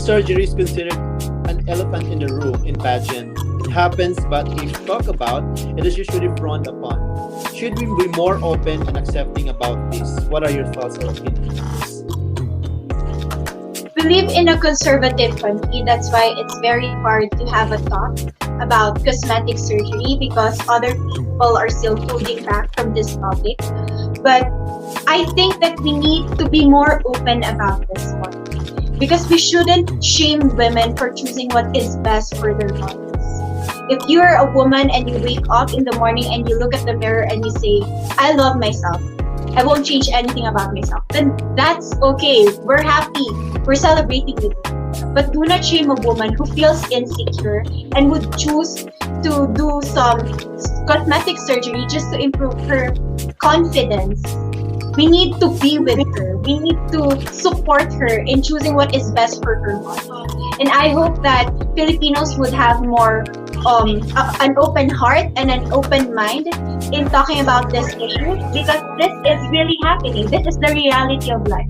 surgery is considered an elephant in the room in pageant. It happens, but if talk about, it is usually frowned upon. Should we be more open and accepting about this? What are your thoughts or opinions? We live in a conservative country. That's why it's very hard to have a talk about cosmetic surgery because other people are still holding back from this topic. But I think that we need to be more open about this one because we shouldn't shame women for choosing what is best for their bodies. If you're a woman and you wake up in the morning and you look at the mirror and you say, I love myself, I won't change anything about myself, then that's okay. We're happy. We're celebrating with you. But do not shame a woman who feels insecure and would choose to do some cosmetic surgery just to improve her confidence. We need to be with her. We need to support her in choosing what is best for her body. And I hope that Filipinos would have more an open heart and an open mind in talking about this issue because this is really happening. This is the reality of life.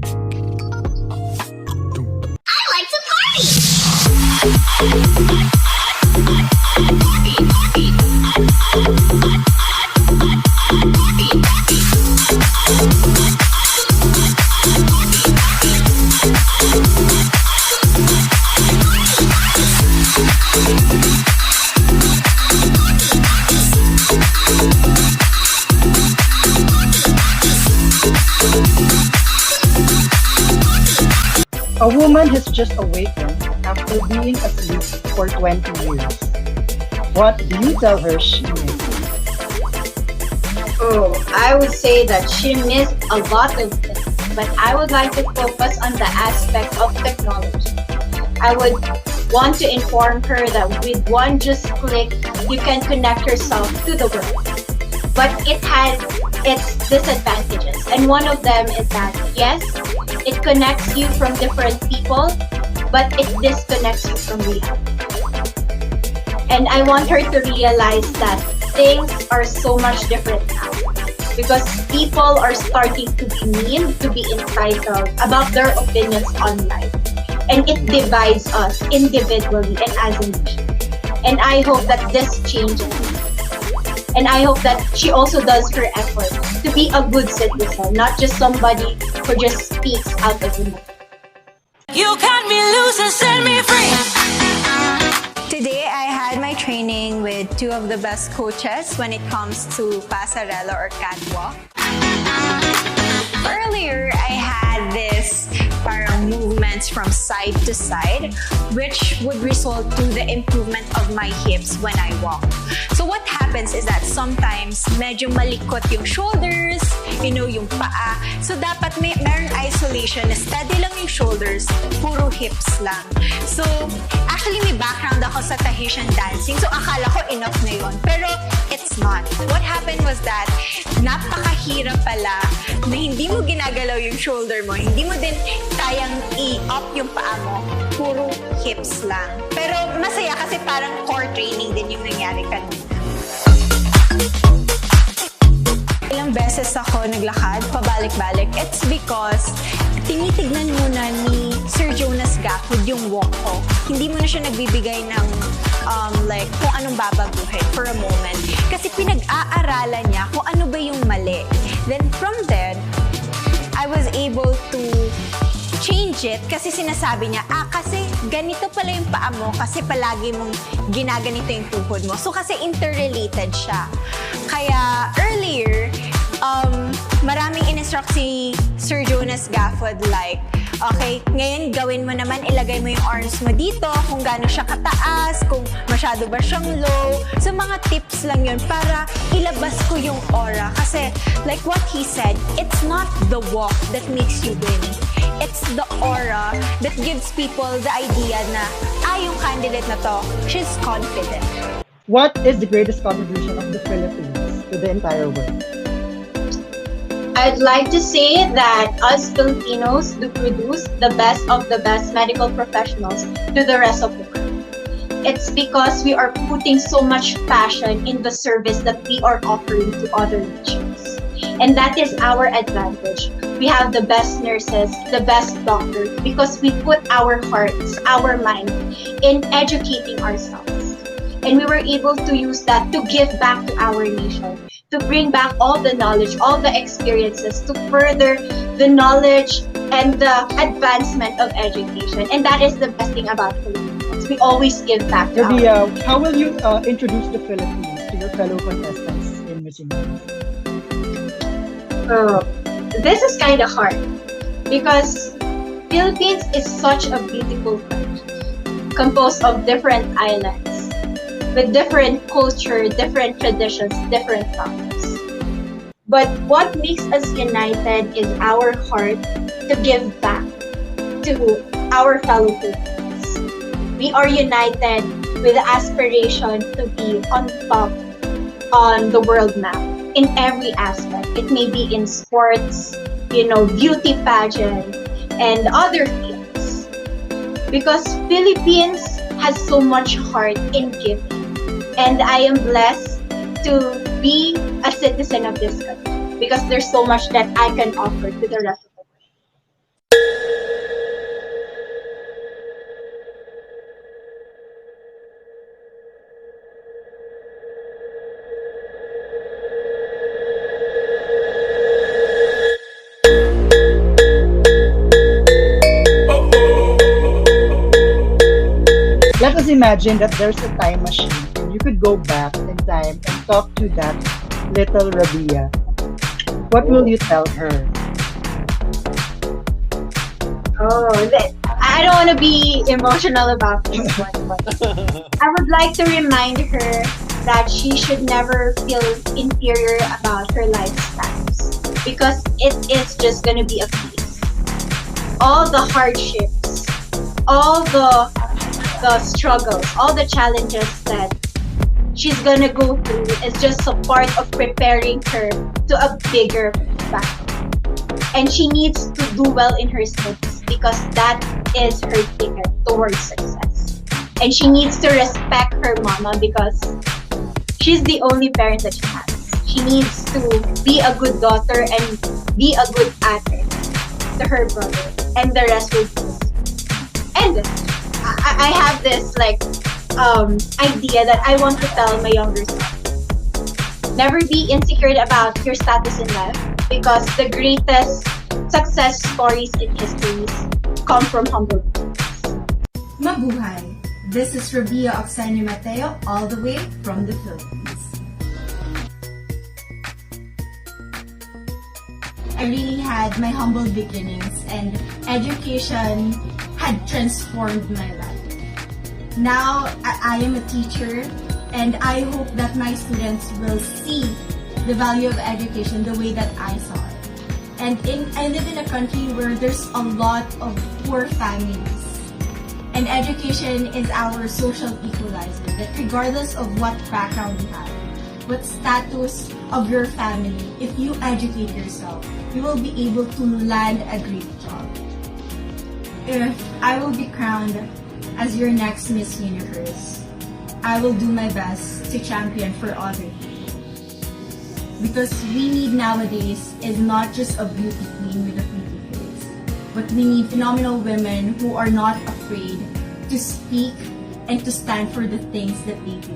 I like to party! A woman has just awakened after being asleep for 20 years. What do you tell her she missed? Oh, I would say that she missed a lot of things, but I would like to focus on the aspect of technology. I would want to inform her that with one just click, you can connect yourself to the world. But it has its disadvantages, and one of them is that, yes, it connects you from different people, but it disconnects you from reality. And I want her to realize that things are so much different now because people are starting to be mean, to be entitled about their opinions online. And it divides us individually and as a nation. And I hope that this changes. And I hope that she also does her effort to be a good citizen, not just somebody who just speaks out of the mouth. You cut me loose and set me free! Today, I had my training with two of the best coaches when it comes to pasarela or catwalk. Earlier, I had this parang movements from side to side, which would result to the improvement of my hips when I walk. So what happens is that sometimes medyo malikot yung shoulders, yung paa. So dapat meron isolation na steady lang yung shoulders, puro hips lang. So actually may background ako sa Tahitian dancing, so akala ko enough na yun. Pero it's not. What happened was that napakahirap pala na hindi mo ginagalaw yung shoulder mo, hindi mo din kayang i-up yung paa mo, puro hips lang. Pero masaya kasi parang core training din yung nangyari kanina. Ilang beses ako naglakad, pabalik-balik. It's because tinitignan muna ni Sir Jonas Gafford yung walk ko. Hindi mo na siya nagbibigay ng like kung anong babaguhin for a moment. Kasi pinag-aaralan niya kung ano ba yung mali. Then from there, I was able to change it kasi sinasabi niya, kasi ganito pala yung paa mo kasi palagi mong ginaganito yung tuhod mo. So kasi interrelated siya. Kaya earlier, maraming in-instruct si Sir Jonas Gafford like, okay, ngayon gawin mo naman, ilagay mo yung arms mo dito, kung gaano siya kataas, kung masyado ba siyang low. So mga tips lang yun para ilabas ko yung aura. Kasi like what he said, it's not the walk that makes you win. It's the aura that gives people the idea na, yung candidate na to, she's confident. What is the greatest contribution of the Philippines to the entire world? I'd like to say that us Filipinos do produce the best of the best medical professionals to the rest of the world. It's because we are putting so much passion in the service that we are offering to other nations. And that is our advantage. We have the best nurses, the best doctors, because we put our hearts, our mind in educating ourselves. And we were able to use that to give back to our nation, to bring back all the knowledge, all the experiences, to further the knowledge and the advancement of education. And that is the best thing about Philippines. We always give back to our Rabiya, how will you introduce the Philippines to your fellow contestants in Miss Universe? This is kind of hard because Philippines is such a beautiful country composed of different islands with different culture, different traditions, different values. But what makes us united is our heart to give back to our fellow Filipinos. We are united with the aspiration to be on top on the world map in every aspect. It may be in sports, beauty pageant, and other fields. Because Philippines has so much heart in giving. And I am blessed to be a citizen of this country because there's so much that I can offer to the rest of the world. Let us imagine that there's a time machine and you could go back in time and talk to that little Rabiya. What will you tell her? I don't want to be emotional about this one, but I would like to remind her that she should never feel inferior about her life status because it is just going to be a phase. All the hardships, all the struggles, all the challenges that she's gonna go through is just a part of preparing her to a bigger battle. And she needs to do well in her studies because that is her ticket towards success. And she needs to respect her mama because she's the only parent that she has. She needs to be a good daughter and be a good ate to her brother, and the rest will be. And I have this idea that I want to tell my younger self. Never be insecure about your status in life because the greatest success stories in history come from humble beginnings. Mabuhay! This is Rabiya Mateo, all the way from the Philippines. I really had my humble beginnings and education had transformed my life. Now, I am a teacher and I hope that my students will see the value of education the way that I saw it. And I live in a country where there's a lot of poor families. And education is our social equalizer, that regardless of what background you have, what status of your family, if you educate yourself, you will be able to land a great job. If I will be crowned as your next Miss Universe, I will do my best to champion for other people. Because we need nowadays is not just a beauty queen with a pretty face, but we need phenomenal women who are not afraid to speak and to stand for the things that they do.